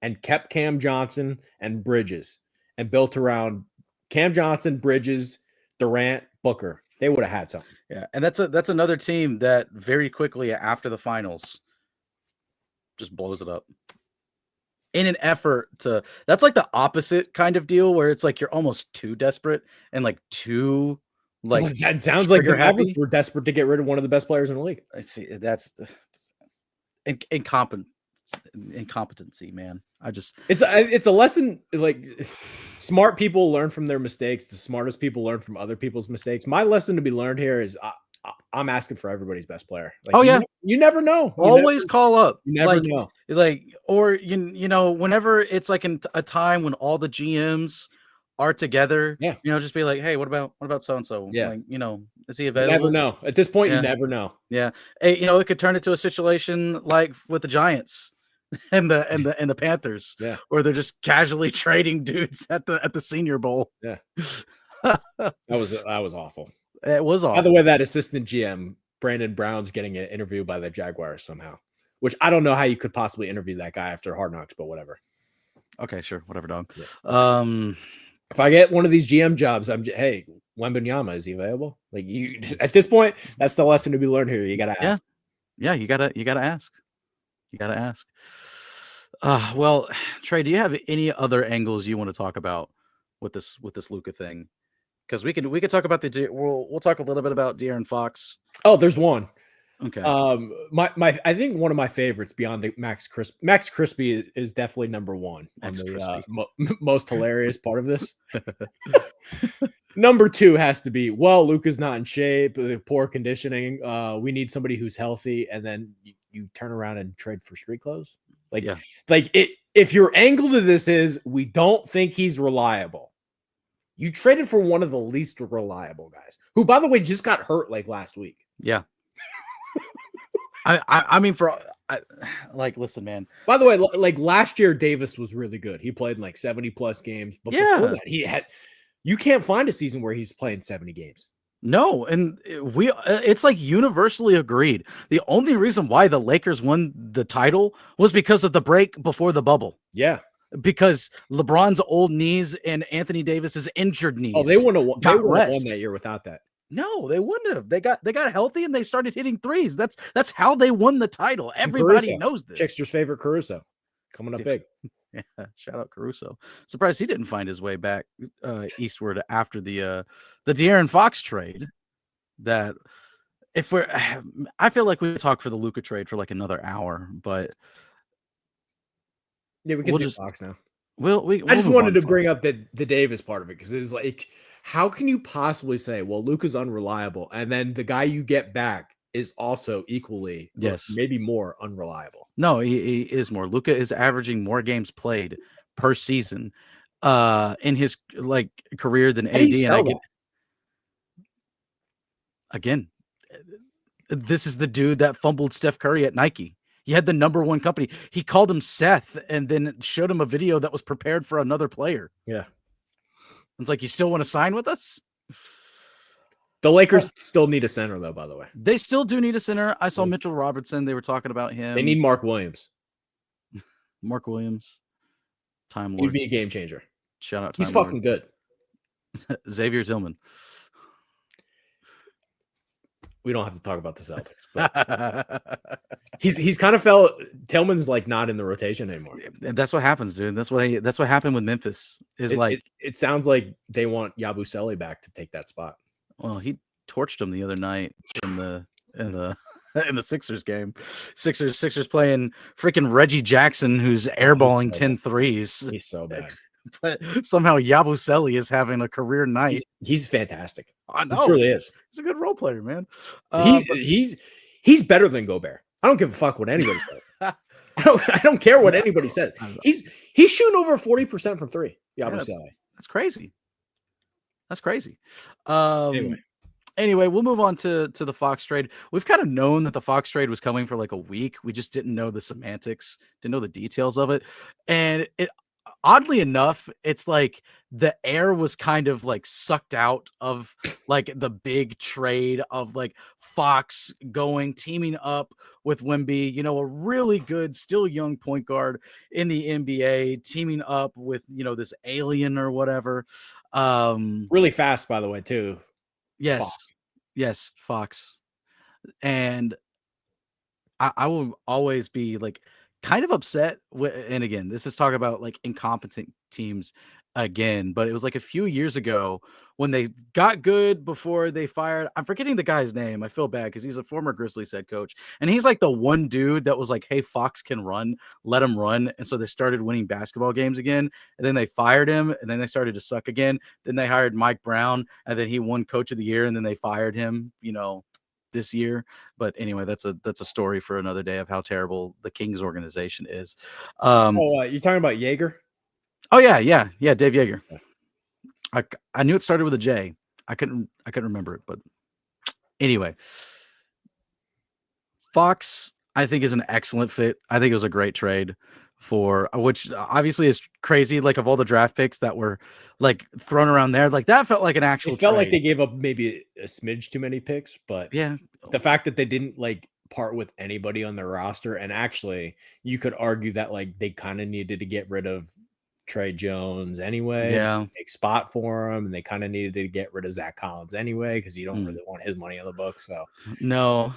and kept Cam Johnson and Bridges and built around Cam Johnson, Bridges, Durant, Booker, they would have had something. Yeah. And that's another team that very quickly after the finals just blows it up. In an effort to, that's like the opposite kind of deal where it's like you're almost too desperate and like too, like, well, that sounds like we're desperate to get rid of one of the best players in the league. I see. That's incompetency, man. It's a lesson. Like, smart people learn from their mistakes. The smartest people learn from other people's mistakes. My lesson to be learned here is I'm asking for everybody's best player. Like, you never know. Always call up. You never know. Like, or you know, whenever it's like in a time when all the GMs are together, yeah, you know, just be like, hey, what about so and so? Yeah, like, you know, is he available? You never know. At this point, you never know. Yeah, hey, you know, it could turn into a situation like with the Giants and the Panthers, yeah, where they're just casually trading dudes at the Senior Bowl. Yeah, that was awful. It was awful. By the way, that assistant GM Brandon Brown's getting an interview by the Jaguars somehow, which I don't know how you could possibly interview that guy after Hard Knocks, but whatever. Okay, sure, whatever, dog. Yeah. If I get one of these GM jobs, hey, Wembanyama, is he available? Like, you at this point, that's the lesson to be learned here. You gotta ask. Yeah, you gotta ask. You gotta ask. Well, Trey, do you have any other angles you want to talk about with this Luka thing? Because we could talk about we'll talk a little bit about De'Aaron Fox. Oh, there's one. Okay. I think one of my favorites beyond the Max Crispy is definitely number one on the most hilarious part of this. Number 2 has to be, well, Luka's not in shape, poor conditioning. We need somebody who's healthy, and then you turn around and trade for street clothes. Like, Yeah. like it. If your angle to this is we don't think he's reliable, you traded for one of the least reliable guys, who, by the way, just got hurt like last week. Yeah. I mean, listen, man. By the way, like last year, Davis was really good. He played in like 70 plus games, but before that, you can't find a season where he's playing 70 games. No, and it's like universally agreed. The only reason why the Lakers won the title was because of the break before the bubble. Yeah. Because LeBron's old knees and Anthony Davis's injured knees. Oh, they wouldn't have won that year without that. No, they wouldn't have. They got healthy and they started hitting threes. That's how they won the title. Everybody knows this. Chickster's favorite Caruso coming up big. Yeah, shout out Caruso. Surprised he didn't find his way back eastward after the De'Aaron Fox trade. That I feel like we could talk for the Luka trade for like another hour, but yeah, we can do Fox now. I just wanted to bring up the Davis part of it because it's like, how can you possibly say, well, Luka's unreliable, and then the guy you get back is also equally, maybe more unreliable? No, he is more. Luka is averaging more games played per season in his like career than AD. And again, this is the dude that fumbled Steph Curry at Nike. He had the #1 company. He called him Seth and then showed him a video that was prepared for another player. Yeah. It's like, you still want to sign with us? The Lakers still need a center, though, by the way. They still do need a center. I saw Mitchell Robertson. They were talking about him. They need Mark Williams. Mark Williams. Time Lord. He'd be a game changer. Shout out. He's fucking good. Xavier Tillman. We don't have to talk about the Celtics, but he's kind of Tillman's like not in the rotation anymore. That's what happens, dude. That's what happened with Memphis. It sounds like they want Yabusele back to take that spot. Well, he torched him the other night in the Sixers game. Sixers playing freaking Reggie Jackson, who's airballing 10 threes. He's so bad. But somehow Yabusele is having a career night. He's fantastic. I know. He truly is. He's a good role player, man. He's better than Gobert. I don't give a fuck what anybody says. I don't care what anybody says. He's shooting over 40% from three. Yabusele. Yeah, that's crazy. That's crazy. Anyway, we'll move on to the Fox trade. We've kind of known that the Fox trade was coming for like a week. We just didn't know the semantics, didn't know the details of it. And it, oddly enough, it's like the air was kind of like sucked out of like the big trade of like Fox teaming up with Wemby, a really good, still young point guard in the NBA, teaming up with, this alien or whatever. Really fast, by the way, too. Yes. Fox. Yes, Fox. And I will always be like kind of upset and again, this is talking about like incompetent teams again, but it was like a few years ago when they got good before they fired. I'm forgetting the guy's name. I feel bad because he's a former Grizzlies head coach, and he's like the one dude that was like, hey, Fox can run, let him run. And so they started winning basketball games again, and then they fired him, and then they started to suck again. Then they hired Mike Brown, and then he won Coach of the Year, and then they fired him, this year. But anyway, that's a story for another day of how terrible the Kings organization is. You're talking about Jaeger? Oh yeah, Dave Yeager. I knew it started with a J. I couldn't remember it, but anyway, Fox I think is an excellent fit. I think it was a great trade for which obviously is crazy. Like of all the draft picks that were like thrown around there, like that felt like an actual. It felt trade. Like they gave up maybe a smidge too many picks, but yeah, the fact that they didn't like part with anybody on their roster, and actually you could argue that like they kind of needed to get rid of Trey Jones anyway, make spot for him, and they kind of needed to get rid of Zach Collins anyway because you don't really want his money on the books. So no,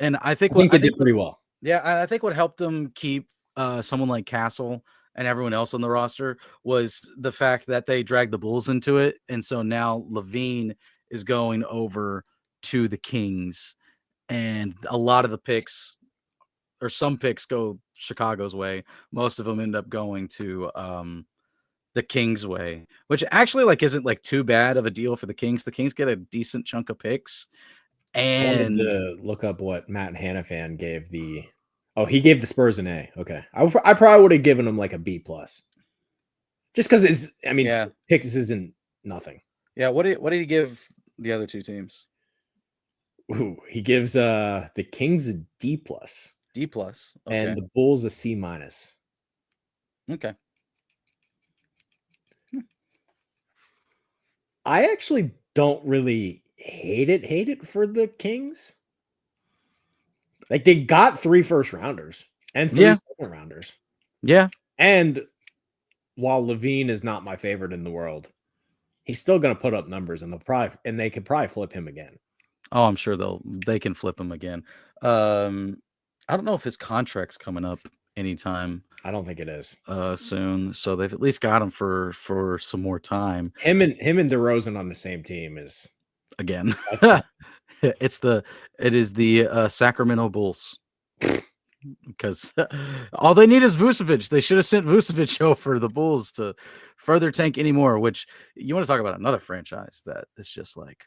and I think they did pretty well. Yeah, I think what helped them keep someone like Castle and everyone else on the roster was the fact that they dragged the Bulls into it, and so now Levine is going over to the Kings, and a lot of the picks, or some picks, go Chicago's way. Most of them end up going to the Kings way, which actually like isn't like too bad of a deal for the Kings. The Kings get a decent chunk of picks. I wanted And to look up what Matt Hanafan gave the. Oh, he gave the Spurs an A. Okay, I probably would have given him like a B plus, just because it's. I mean, yeah, picks isn't nothing. yeah. What did he give the other two teams? Ooh, he gives the Kings a D plus, D plus. Okay. and the Bulls a C minus. Okay. I actually don't really hate it for the Kings. Like they got 3 first rounders and 3 Yeah. second rounders. Yeah. And while Levine is not my favorite in the world, he's still going to put up numbers, and they could probably flip him again. Oh, I'm sure they can flip him again. I don't know if his contract's coming up anytime. I don't think it is soon. So they've at least got him for some more time. Him and DeRozan on the same team is again. it is the Sacramento Bulls. Because all they need is Vucevic. They should have sent Vucevic over the Bulls to further tank anymore, which you want to talk about another franchise that is just like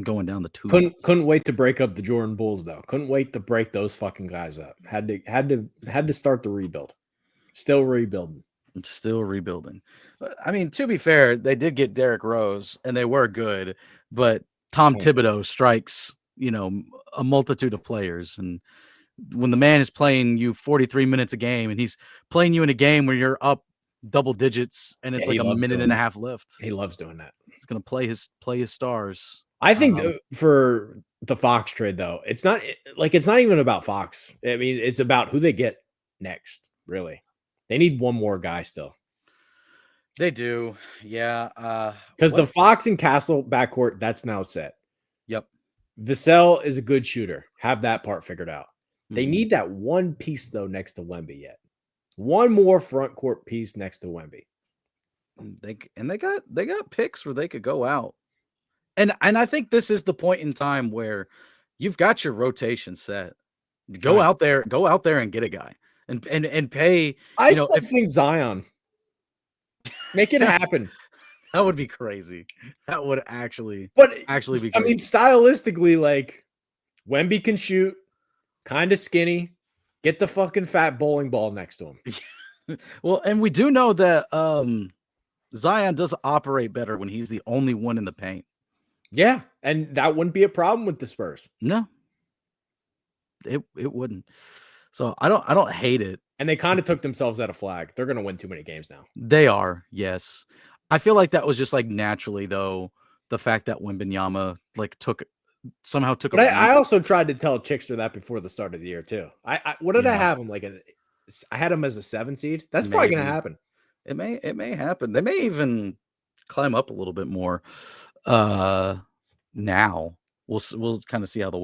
going down the tube. Couldn't wait to break up the Jordan Bulls though. Couldn't wait to break those fucking guys up. Had to start the rebuild. Still rebuilding. Still rebuilding. I mean, to be fair, they did get Derrick Rose and they were good, but Tom Thibodeau strikes, a multitude of players. And when the man is playing you 43 minutes a game and he's playing you in a game where you're up double digits and it's like a minute and a half left. He loves doing that. He's going to play his stars. I think for the Fox trade though, it's not even about Fox. I mean, it's about who they get next, really. They need one more guy still. They do. Yeah. Because the Fox and Castle backcourt, that's now set. Yep. Vassell is a good shooter. Have that part figured out. They need that one piece, though, next to Wemby yet. One more front court piece next to Wemby. They got picks where they could go out. And I think this is the point in time where you've got your rotation set. Go out there and get a guy. And pay. I still think Zion. Make it happen. That would be crazy. That would actually be crazy. I mean, stylistically, like Wemby can shoot, kind of skinny. Get the fucking fat bowling ball next to him. Well, and we do know that Zion does operate better when he's the only one in the paint. Yeah, and that wouldn't be a problem with the Spurs. No. It wouldn't. So I don't hate it. And they kind of took themselves out of flag. They're going to win too many games now. They are, yes. I feel like that was just like naturally though, the fact that Wembanyama like took. But I also tried to tell Chickster that before the start of the year too. What did I have him like? I had him as a 7 seed. That's probably going to happen. It may happen. They may even climb up a little bit more. Now we'll kind of see how the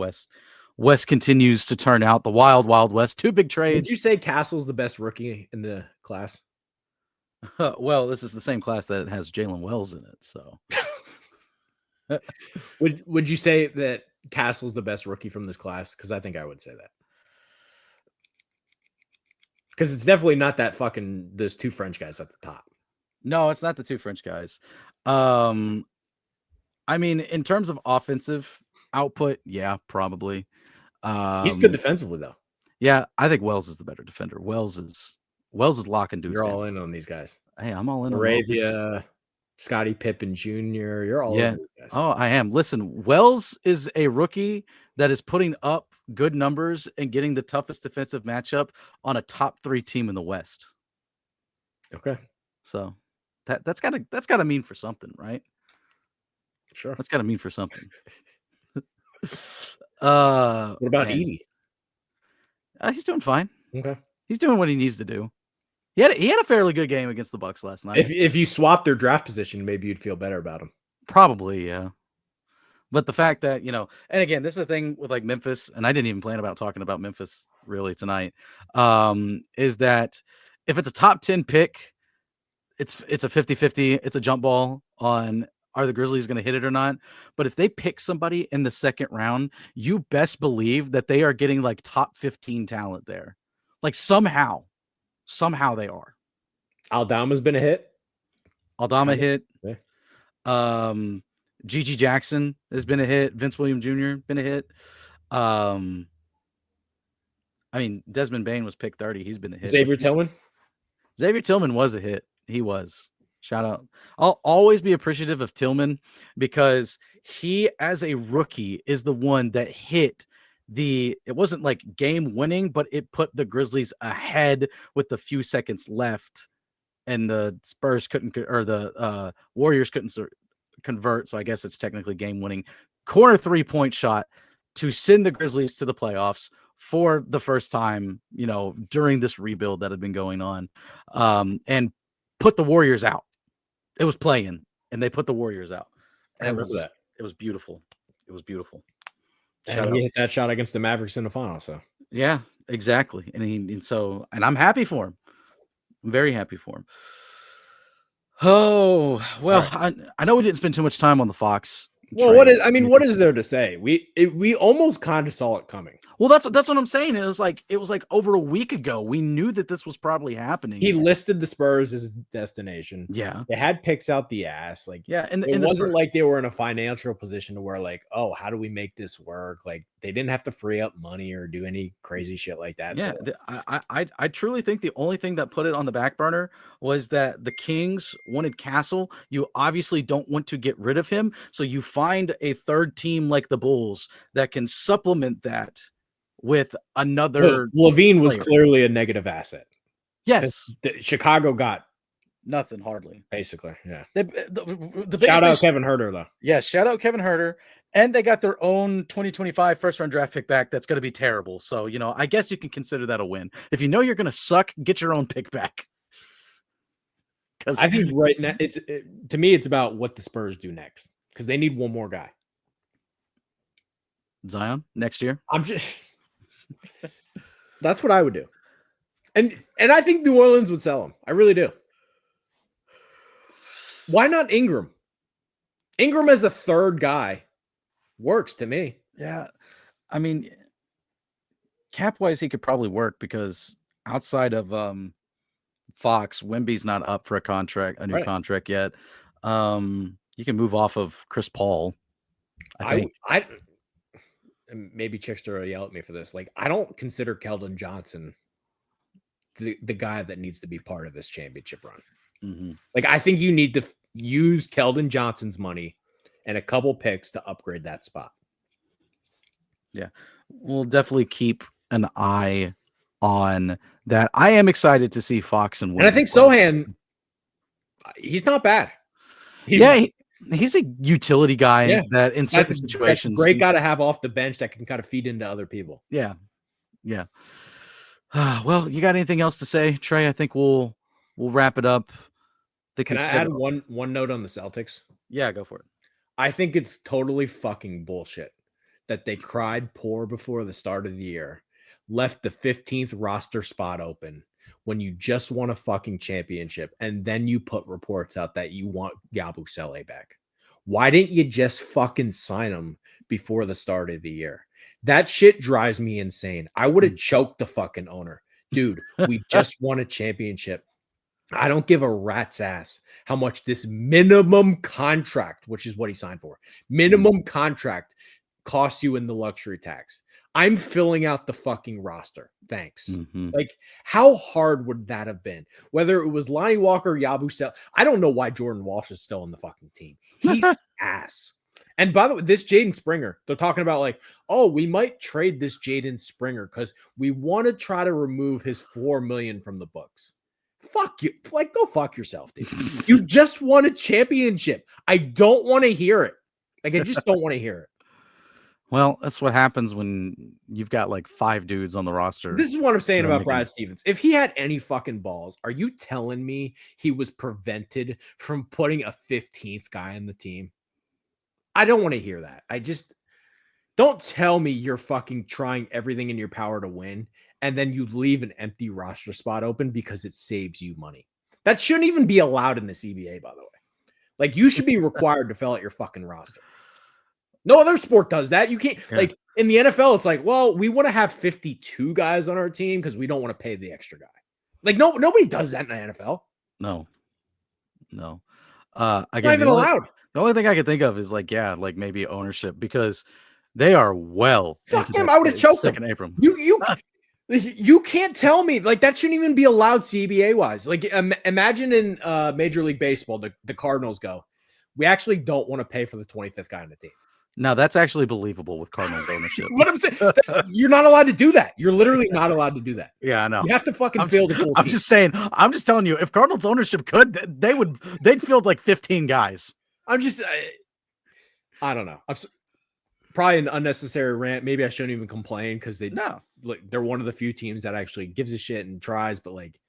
West continues to turn out. The wild West. 2 big trades. Did you say Castle's the best rookie in the class? Well, this is the same class that has Jalen Wells in it. So, would you say that Castle's the best rookie from this class? Because I think I would say that. Because it's definitely not that fucking those 2 French guys at the top. No, it's not the 2 French guys. I mean, in terms of offensive output, yeah, probably. He's good defensively, though. Yeah, I think Wells is the better defender. Wells is locking dudes. You're all in on these guys. Hey, I'm all in on Scottie Pippen Jr. You're all in. Guys. Oh, I am. Listen, Wells is a rookie that is putting up good numbers and getting the toughest defensive matchup on a top 3 team in the West. Okay. So that's gotta mean for something, right? Sure. That's gotta mean for something. What about Edie? He's doing fine. Okay. He's doing what he needs to do. He had a fairly good game against the Bucks last night. If you swap their draft position, maybe you'd feel better about him. Probably, yeah. But the fact that, and again, this is the thing with like Memphis, and I didn't even plan about talking about Memphis really tonight, is that if it's a top 10 pick, it's a 50-50, it's a jump ball on are the Grizzlies going to hit it or not? But if they pick somebody in the second round, you best believe that they are getting like top 15 talent there. Like somehow they are. Aldama's been a hit. Aldama hit. Yeah. Gigi Jackson has been a hit. Vince Williams Jr. been a hit. I mean, Desmond Bain was pick 30. He's been a hit. Xavier Tillman. Xavier Tillman was a hit. He was. Shout out. I'll always be appreciative of Tillman because he, as a rookie, is the one that hit it wasn't like game winning, but it put the Grizzlies ahead with a few seconds left, and the Spurs couldn't, or the Warriors couldn't convert. So I guess it's technically game winning corner 3-point shot to send the Grizzlies to the playoffs for the first time, during this rebuild that had been going on, and put the Warriors out. It was playing, and they put the Warriors out. I remember that. It was beautiful. It was beautiful. And he hit that shot against the Mavericks in the final. So yeah, exactly. And I'm happy for him. I'm very happy for him. Oh well, right. I know we didn't spend too much time on the Fox. Well, what is there to say? We almost kind of saw it coming. Well, that's what I'm saying. It was like over a week ago. We knew that this was probably happening. He listed the Spurs as destination. Yeah, they had picks out the ass. Like, yeah, and it wasn't like they were in a financial position to where like, oh, how do we make this work? Like, they didn't have to free up money or do any crazy shit like that. Yeah, so. I truly think the only thing that put it on the back burner was that the Kings wanted Castle. You obviously don't want to get rid of him, so you find a third team like the Bulls that can supplement that with another. Levine was clearly a negative asset. Yes, Chicago got nothing hardly. Basically, yeah. The shout out Kevin Huerter though. Yeah, shout out Kevin Huerter. And they got their own 2025 first-round draft pick back. That's going to be terrible. So, I guess you can consider that a win. If you know you're going to suck, get your own pick back. Because I think right now, to me, it's about what the Spurs do next. Because they need one more guy. Zion next year. That's what I would do. And I think New Orleans would sell him. I really do. Why not Ingram? Ingram as a third guy works to me. Yeah. I mean, cap-wise, he could probably work because outside of Fox, Wemby's not up for a new contract yet. You can move off of Chris Paul. I think. Maybe Chickster will yell at me for this. Like, I don't consider Keldon Johnson the guy that needs to be part of this championship run. Mm-hmm. Like, I think you need to use Keldon Johnson's money and a couple picks to upgrade that spot. Yeah, we'll definitely keep an eye on that. I am excited to see Fox and Wemby. And I think Sohan, he's not bad. He's a utility guy that in certain situations. That's a great guy to have off the bench that can kind of feed into other people. Yeah. Yeah. Well, you got anything else to say, Trey? I think we'll wrap it up. Can I add one note on the Celtics? Yeah, go for it. I think it's totally fucking bullshit that they cried poor before the start of the year, left the 15th roster spot open when you just won a fucking championship, and then you put reports out that you want Yabusele back. Why didn't you just fucking sign him before the start of the year? That shit drives me insane. I would have choked the fucking owner. Dude, we just won a championship. I don't give a rat's ass how much this minimum contract, which is what he signed for, minimum contract costs you in the luxury tax. I'm filling out the fucking roster. Thanks. Mm-hmm. Like, how hard would that have been? Whether it was Lonnie Walker, Yabusele, I don't know why Jordan Walsh is still in the fucking team. He's ass. And by the way, this Jaden Springer, they're talking about like, oh, we might trade this Jaden Springer because we want to try to remove his $4 million from the books. Fuck you. Like, go fuck yourself, dude. You just won a championship. I don't want to hear it. Like, I just don't want to hear it. Well, that's what happens when you've got like 5 dudes on the roster. This is what I'm saying about Brad Stevens. If he had any fucking balls, are you telling me he was prevented from putting a 15th guy in the team? I don't want to hear that. I just don't tell me you're fucking trying everything in your power to win, and then you leave an empty roster spot open because it saves you money. That shouldn't even be allowed in the CBA, by the way. Like, you should be required to fill out your fucking roster. No other sport does that. You can't, like, in the NFL, it's like, well, we want to have 52 guys on our team because we don't want to pay the extra guy. Like, nobody does that in the NFL. No. Not Again, even allowed. the only thing I can think of is like, yeah, like maybe ownership because they are well Fuck into him. that I would have choked him. second Abram. You can't tell me like that shouldn't even be allowed CBA wise. Like imagine in Major League Baseball, the Cardinals go, we actually don't want to pay for the 25th guy on the team. Now that's actually believable with Cardinals ownership. What I'm saying, you're not allowed to do that. You're literally not allowed to do that. Yeah, I know. You have to fucking field the full I'm team. just saying. I'm just telling you. If Cardinals ownership could, they'd field like 15 guys. I'm just, I don't know. I'm probably an unnecessary rant. Maybe I shouldn't even complain because they're one of the few teams that actually gives a shit and tries, but like,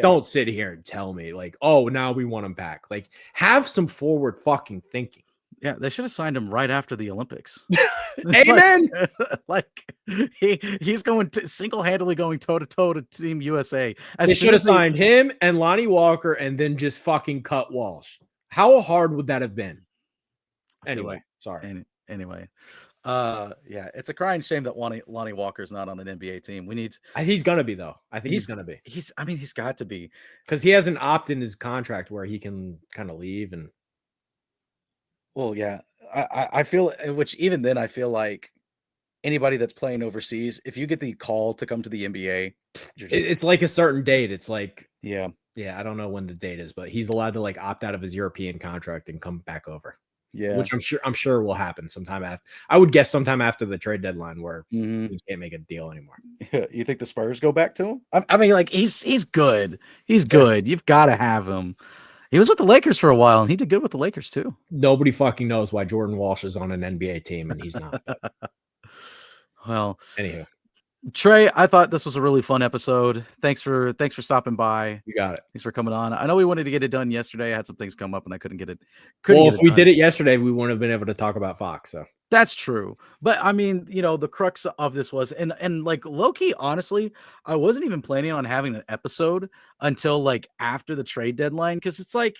don't sit here and tell me like, oh, now we want him back. Like, have some forward fucking thinking. Yeah, they should have signed him right after the Olympics. Amen. Like he's going to single-handedly going toe-to-toe to Team USA. They should have signed him and Lonnie Walker and then just fucking cut Walsh. How hard would that have been? Anyway, sorry. Anyway, yeah, it's a crying shame that Lonnie Walker's not on an NBA team. He's gonna be though. I think he's gonna be. He's got to be because he has an opt in his contract where he can kind of leave and. Well, yeah, I feel, which even then I feel like anybody that's playing overseas, if you get the call to come to the NBA, it's like a certain date. It's like, yeah, I don't know when the date is, but he's allowed to like opt out of his European contract and come back over. Yeah, which I'm sure will happen sometime after. I would guess sometime after the trade deadline where he can't make a deal anymore. You think the Spurs go back to him? I mean, like he's good. He's good. You've got to have him. He was with the Lakers for a while, and he did good with the Lakers too. Nobody fucking knows why Jordan Walsh is on an NBA team and he's not. Well, anywho, Trey, I thought this was a really fun episode. Thanks for stopping by. You got it. Thanks for coming on. I know we wanted to get it done yesterday. I had some things come up and I couldn't get it. If we did it yesterday, we wouldn't have been able to talk about Fox. So that's true. But I mean, the crux of this was, and like low-key, honestly, I wasn't even planning on having an episode until like after the trade deadline. Cause it's like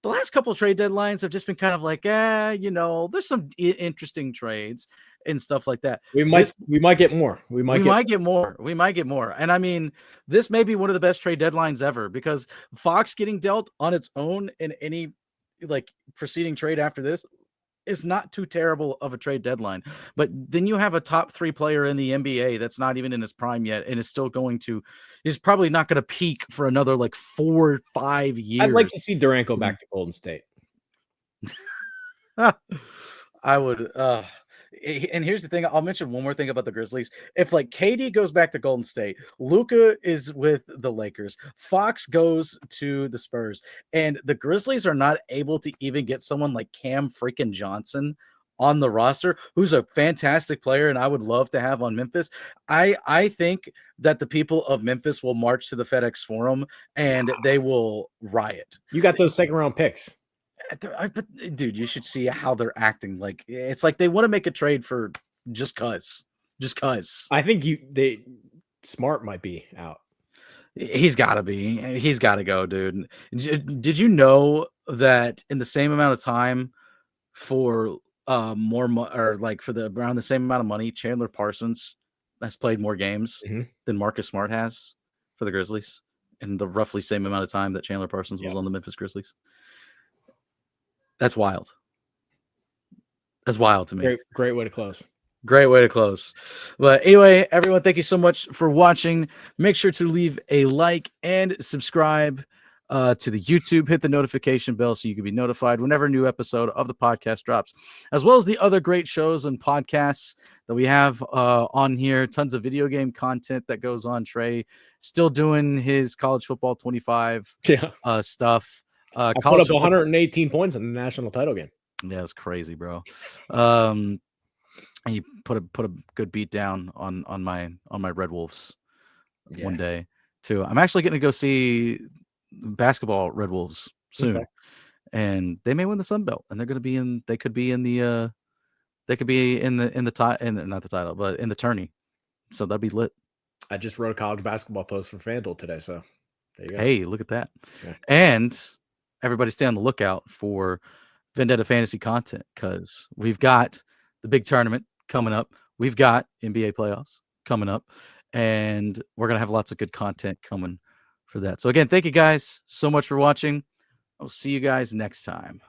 the last couple of trade deadlines have just been kind of like, there's some interesting trades and stuff like that. We might get more. We might get more. And I mean, this may be one of the best trade deadlines ever because Fox getting dealt on its own in any like preceding trade after this is not too terrible of a trade deadline. But then you have a top 3 player in the NBA that's not even in his prime yet and is probably not going to peak for another like 4 or 5 years. I'd like to see Durant go back to Golden State. I would and here's the thing, I'll mention one more thing about the Grizzlies. If like KD goes back to Golden State, Luka is with the Lakers, Fox goes to the Spurs, and the Grizzlies are not able to even get someone like Cam freaking Johnson on the roster, who's a fantastic player and I would love to have on Memphis. I think that the people of Memphis will march to the FedEx Forum and they will riot. You got those second round picks. But dude, you should see how they're acting. Like it's like they want to make a trade for just cuz. I think Smart might be out. He's got to be. He's got to go, dude. Did you know that in the same amount of time for for around the same amount of money, Chandler Parsons has played more games than Marcus Smart has for the Grizzlies in the roughly same amount of time that Chandler Parsons was on the Memphis Grizzlies? That's wild. That's wild to me. Great way to close. Great way to close. But anyway, everyone, thank you so much for watching. Make sure to leave a like and subscribe to the YouTube. Hit the notification bell so you can be notified whenever a new episode of the podcast drops, as well as the other great shows and podcasts that we have on here. Tons of video game content that goes on. Trey still doing his college football 25 stuff. I put up 118 points in the national title game. Yeah, it's crazy, bro. He put a good beat down on my Red Wolves one day too. I'm actually going to go see basketball Red Wolves soon, and they may win the Sun Belt, and they're going to be in. They could be in the. They could be in the not the title, but in the tourney. So that'd be lit. I just wrote a college basketball post for FanDuel today, so there you go. Hey, look at that! Yeah. And everybody stay on the lookout for Vendetta Fantasy content because we've got the big tournament coming up. We've got NBA playoffs coming up, and we're going to have lots of good content coming for that. So again, thank you guys so much for watching. I'll see you guys next time.